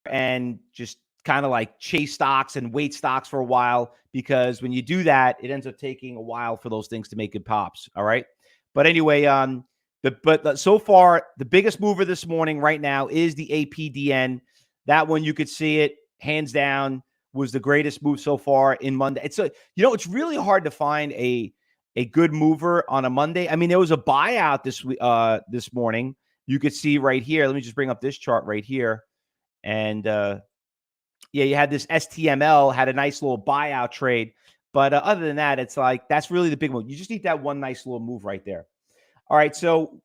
and just kind of like chase stocks and wait stocks for a while, because when you do that, it ends up taking a while for those things to make good pops. All right. But anyway, so far, the biggest mover this morning right now is the APDN. That one, you could see it hands down, was the greatest move so far in Monday. It's it's really hard to find a good mover on a Monday. I mean, there was a buyout this morning. You could see right here. Let me just bring up this chart right here. And you had this STML, had a nice little buyout trade. But other than that, it's like, that's really the big one. You just need that one nice little move right there. All right, so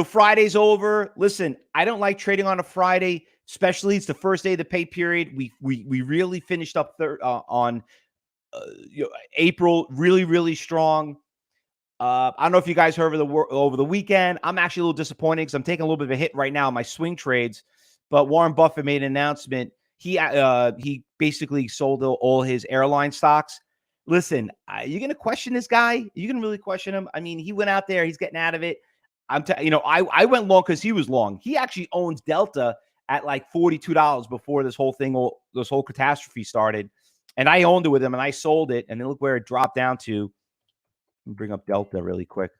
Friday's over. Listen, I don't like trading on a Friday, especially it's the first day of the pay period. We really finished up on April really, really strong. I don't know if you guys heard over the weekend. I'm actually a little disappointed because I'm taking a little bit of a hit right now on my swing trades. But Warren Buffett made an announcement. He basically sold all his airline stocks. Listen, you're going to question this guy? You can really question him. I mean, he went out there. He's getting out of it. I went long because he was long. He actually owns Delta at like $42 before this whole catastrophe started. And I owned it with him, and I sold it. And then look where it dropped down to. Let me bring up Delta really quick.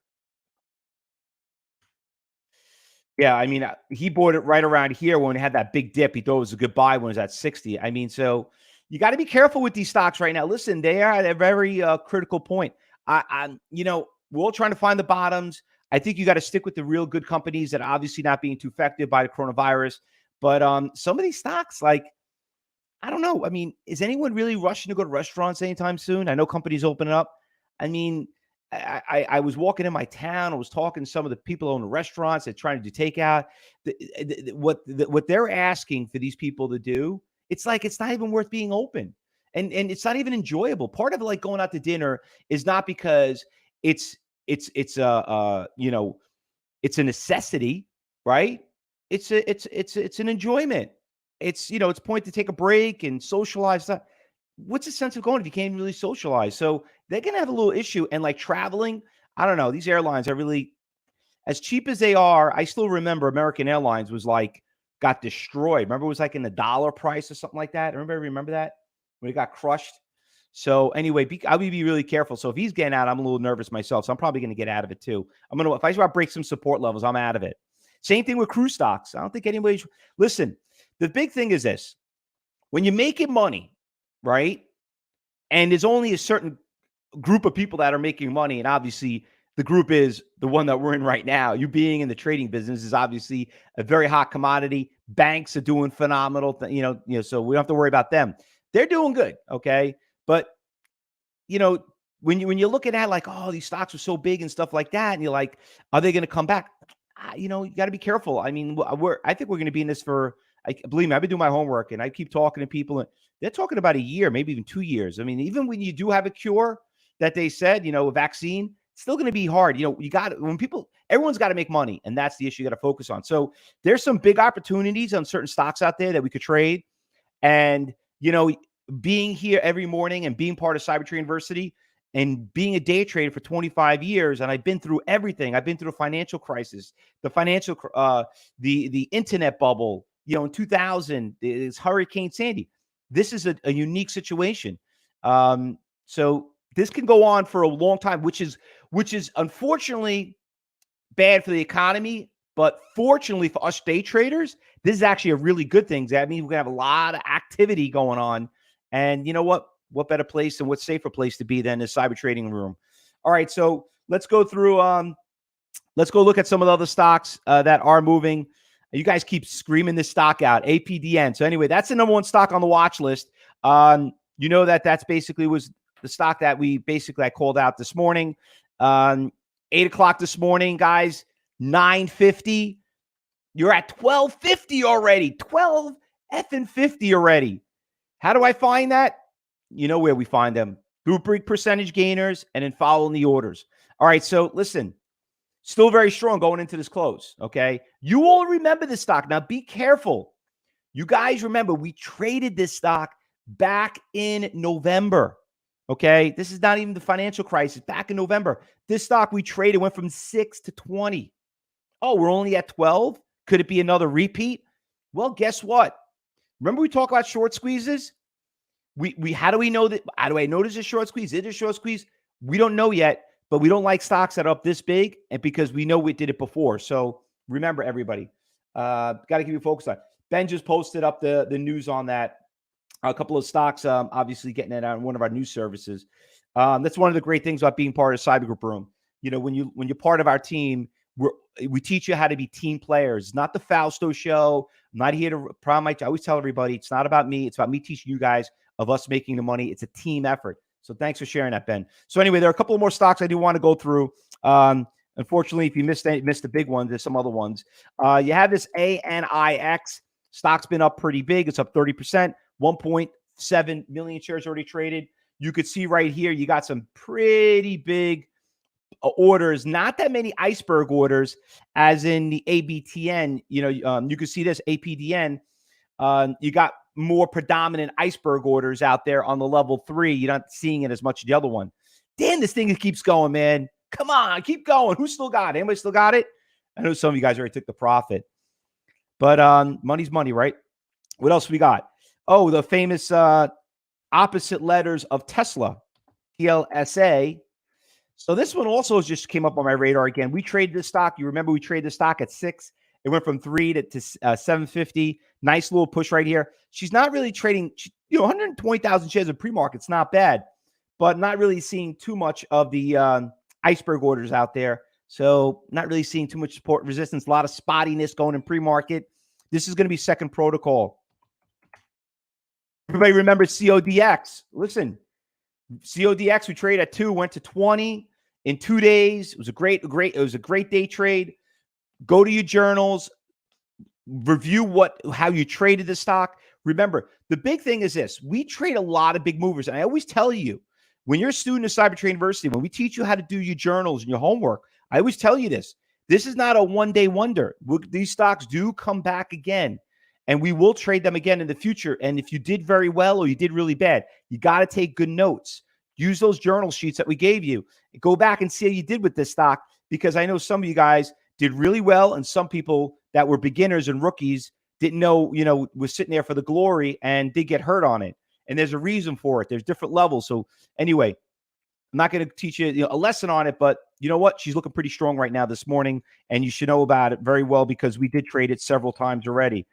Yeah, I mean, he bought it right around here when it had that big dip. He thought it was a good buy when it was at 60. I mean, so you got to be careful with these stocks right now. Listen, they are at a very critical point. We're all trying to find the bottoms. I think you got to stick with the real good companies that are obviously not being too affected by the coronavirus. But some of these stocks, like, I don't know. I mean, is anyone really rushing to go to restaurants anytime soon? I know companies opening up. I mean, I was walking in my town. I was talking to some of the people who own the restaurants that trying to do takeout. What they're asking for these people to do, it's like it's not even worth being open, and it's not even enjoyable. Part of like going out to dinner is not because it's a necessity, right? It's an enjoyment. It's it's point to take a break and socialize. What's the sense of going if you can't really socialize? So they're going to have a little issue. And like traveling, I don't know. These airlines are really, as cheap as they are, I still remember American Airlines got destroyed. Remember, it was like in the dollar price or something like that. Remember that? When it got crushed? So anyway, I would be really careful. So if he's getting out, I'm a little nervous myself. So I'm probably going to get out of it too. If I start break some support levels, I'm out of it. Same thing with cruise stocks. I don't think anybody, listen, the big thing is this. When you're making money, right? And there's only a certain group of people that are making money. And obviously the group is the one that we're in right now. You being in the trading business is obviously a very hot commodity. Banks are doing phenomenal, so we don't have to worry about them. They're doing good. Okay. But when you're looking at like, oh, these stocks are so big and stuff like that, and you're like, are they going to come back? You got to be careful. I mean, I think we're going to be in this for, believe me, I've been doing my homework and I keep talking to people and they're talking about a year, maybe even 2 years. I mean, even when you do have a cure that they said, a vaccine, it's still going to be hard. Everyone's got to make money, and that's the issue you got to focus on. So there's some big opportunities on certain stocks out there that we could trade. And, being here every morning and being part of CyberTrading University and being a day trader for 25 years, and I've been through everything. I've been through a financial crisis, the internet bubble, in 2000, it's Hurricane Sandy. This is a unique situation. So this can go on for a long time, which is unfortunately bad for the economy. But fortunately for us day traders, this is actually a really good thing. That means we're going to have a lot of activity going on. And you know what? What better place and what safer place to be than the cyber trading room? All right, so let's go through. Let's go look at some of the other stocks that are moving. You guys keep screaming this stock out, APDN. So anyway, that's the number one stock on the watch list. That's basically was the stock that I called out this morning. 8 o'clock this morning, guys, 9:50. You're at 12.50 already. 12 effing 50 already. How do I find that? You know where we find them. Group break percentage gainers and then following the orders. All right, so listen. Still very strong going into this close, okay? You all remember this stock. Now, be careful. You guys remember we traded this stock back in November, okay? This is not even the financial crisis. Back in November, this stock we traded went from 6 to 20. Oh, we're only at 12? Could it be another repeat? Well, guess what? Remember we talk about short squeezes? We how do we know that? How do I know there's a short squeeze? Is it a short squeeze? We don't know yet, but we don't like stocks that are up this big, and because we know we did it before. So remember, everybody, got to keep you focused on. Ben just posted up the news on that. A couple of stocks, obviously getting it on one of our news services. That's one of the great things about being part of Cyber Group Room. You know, when you're part of our team, we teach you how to be team players. It's not the Fausto show. I'm not here to I always tell everybody it's not about me. It's about me teaching you guys of us making the money. It's a team effort. So thanks for sharing that, Ben. So anyway, there are a couple of more stocks I do want to go through. Unfortunately, if you missed the big ones, there's some other ones. You have this ANIX. Stock's been up pretty big. It's up 30%. 1.7 million shares already traded. You could see right here, you got some pretty big orders, not that many iceberg orders, as in the ABTN. You know, you can see this APDN. You got more predominant iceberg orders out there on the level 3. You're not seeing it as much as the other one. Damn, this thing keeps going, man. Come on, keep going. Who still got it? Anybody still got it? I know some of you guys already took the profit, but money's money, right? What else we got? Oh, the famous opposite letters of Tesla, TLSA. So this one also just came up on my radar again. We traded this stock. You remember we traded the stock at 6. It went from 3 to 750. Nice little push right here. She's not really trading, 120,000 shares of pre-market. It's not bad, but not really seeing too much of the iceberg orders out there. So not really seeing too much support and resistance. A lot of spottiness going in pre-market. This is going to be second protocol. Everybody remember CODX. Listen, CODX, we trade at 2, went to 20 in 2 days. It was a great day trade. Go to your journals, review how you traded the stock. Remember, the big thing is this. We trade a lot of big movers. And I always tell you, when you're a student of Cyber Trade University, when we teach you how to do your journals and your homework, I always tell you this. This is not a one-day wonder. These stocks do come back again. And we will trade them again in the future. And if you did very well or you did really bad, you got to take good notes. Use those journal sheets that we gave you. Go back and see how you did with this stock, because I know some of you guys did really well, and some people that were beginners and rookies didn't know, was sitting there for the glory and did get hurt on it. And there's a reason for it. There's different levels. So anyway, I'm not going to teach you, a lesson on it, but you know what? She's looking pretty strong right now this morning, and you should know about it very well because we did trade it several times already.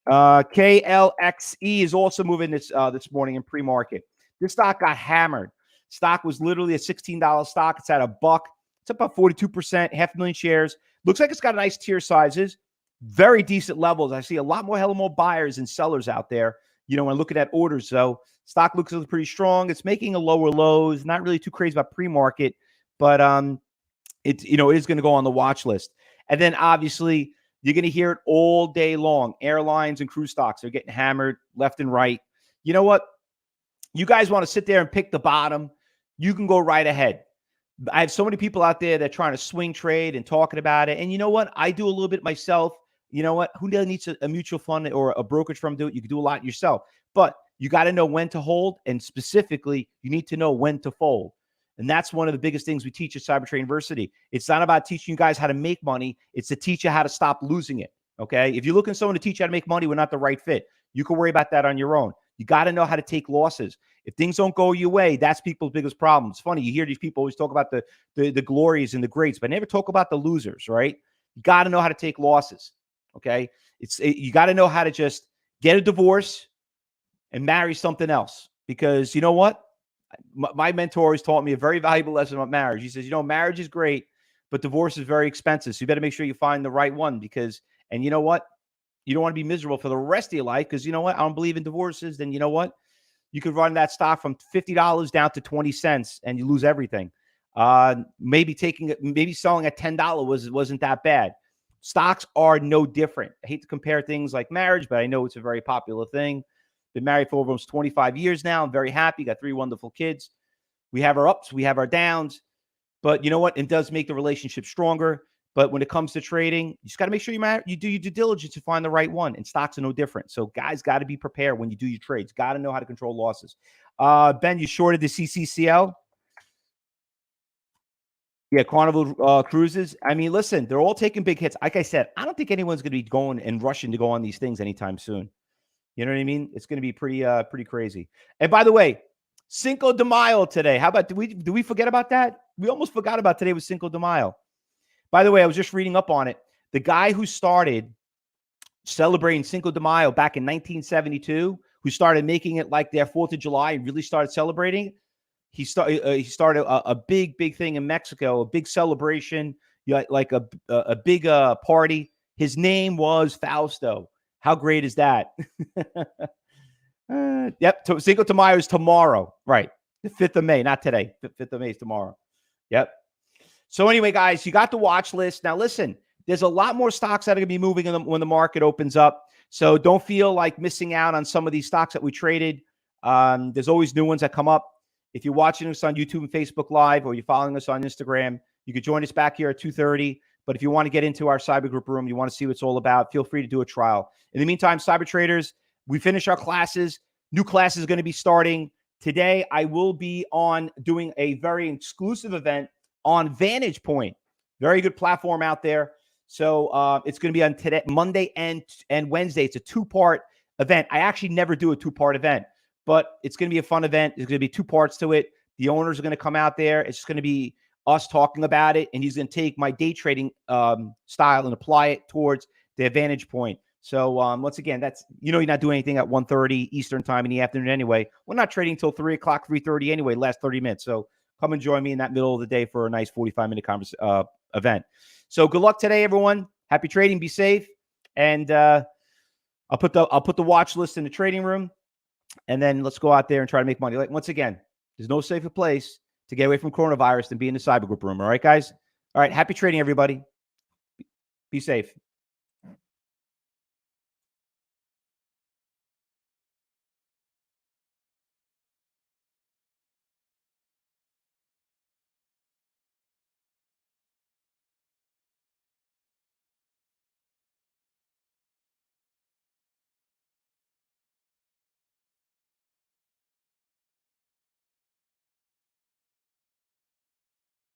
KLXE is also moving this morning in pre-market. This stock got hammered. Stock was literally a $16 stock. It's at $1. It's up about 42%, 500,000 shares. Looks like it's got nice tier sizes, very decent levels. I see a lot more buyers and sellers out there, when I look at orders. So stock looks pretty strong. It's making a lower lows, not really too crazy about pre-market, but it is going to go on the watch list. And then obviously, you're going to hear it all day long. Airlines and cruise stocks are getting hammered left and right. You know what? You guys want to sit there and pick the bottom, you can go right ahead. I have so many people out there that are trying to swing trade and talking about it. And you know what? I do a little bit myself. You know what? Who needs a mutual fund or a brokerage firm to do it? You can do a lot yourself. But you got to know when to hold. And specifically, you need to know when to fold. And that's one of the biggest things we teach at Cyber Trade University. It's not about teaching you guys how to make money. It's to teach you how to stop losing it. Okay? If you're looking for someone to teach you how to make money, we're not the right fit. You can worry about that on your own. You got to know how to take losses. If things don't go your way, that's people's biggest problem. It's funny. You hear these people always talk about the glories and the greats, but never talk about the losers, right? You got to know how to take losses. Okay? You got to know how to just get a divorce and marry something else. Because you know what? My mentor always taught me a very valuable lesson about marriage. He says, marriage is great, but divorce is very expensive. So you better make sure you find the right one and you know what? You don't want to be miserable for the rest of your life because you know what? I don't believe in divorces. Then you know what? You could run that stock from $50 down to 20 cents and you lose everything. Maybe selling at $10 wasn't that bad. Stocks are no different. I hate to compare things like marriage, but I know it's a very popular thing. Been married for almost 25 years now. I'm very happy. Got 3 wonderful kids. We have our ups, we have our downs, but you know what? It does make the relationship stronger. But when it comes to trading, you just got to make sure you do your due diligence to find the right one. And stocks are no different. So guys got to be prepared when you do your trades. Got to know how to control losses. Ben, you shorted the CCCL? Yeah, Carnival Cruises. I mean, listen, they're all taking big hits. Like I said, I don't think anyone's going to be going and rushing to go on these things anytime soon. You know what I mean? It's going to be pretty crazy. And by the way, Cinco de Mayo today. How about do we forget about that? We almost forgot about today was Cinco de Mayo. By the way, I was just reading up on it. The guy who started celebrating Cinco de Mayo back in 1972, who started making it like their 4th of July and really started celebrating, he started a big thing in Mexico, a big celebration, like a big party. His name was Fausto. How great is that? Yep. Cinco de Mayo is tomorrow. Right. The 5th of May, not today. 5th of May is tomorrow. Yep. So anyway, guys, you got the watch list. Now, listen, there's a lot more stocks that are going to be moving when the market opens up. So don't feel like missing out on some of these stocks that we traded. There's always new ones that come up. If you're watching us on YouTube and Facebook Live, or you're following us on Instagram, you could join us back here at 2:30. But if you want to get into our cyber group room, you want to see what it's all about, feel free to do a trial. In the meantime, cyber traders, we finish our classes. New classes are going to be starting today. I will be on doing a very exclusive event on Vantage Point. Very good platform out there. So it's going to be on today, Monday and Wednesday. It's a 2-part event. I actually never do a 2-part event, but it's going to be a fun event. There's going to be 2 parts to it. The owners are going to come out there. It's going to be us talking about it, and he's going to take my day trading style and apply it towards the Vantage Point. So once again, that's, you're not doing anything at 1:30 Eastern time in the afternoon anyway. We're not trading until 3 o'clock, 3:30 anyway, last 30 minutes. So come and join me in that middle of the day for a nice 45-minute event. So good luck today, everyone. Happy trading. Be safe. And I'll put the watch list in the trading room, and then let's go out there and try to make money. Like, once again, there's no safer place to get away from coronavirus than be in the cyber group room. All right, guys? All right. Happy trading, everybody. Be safe.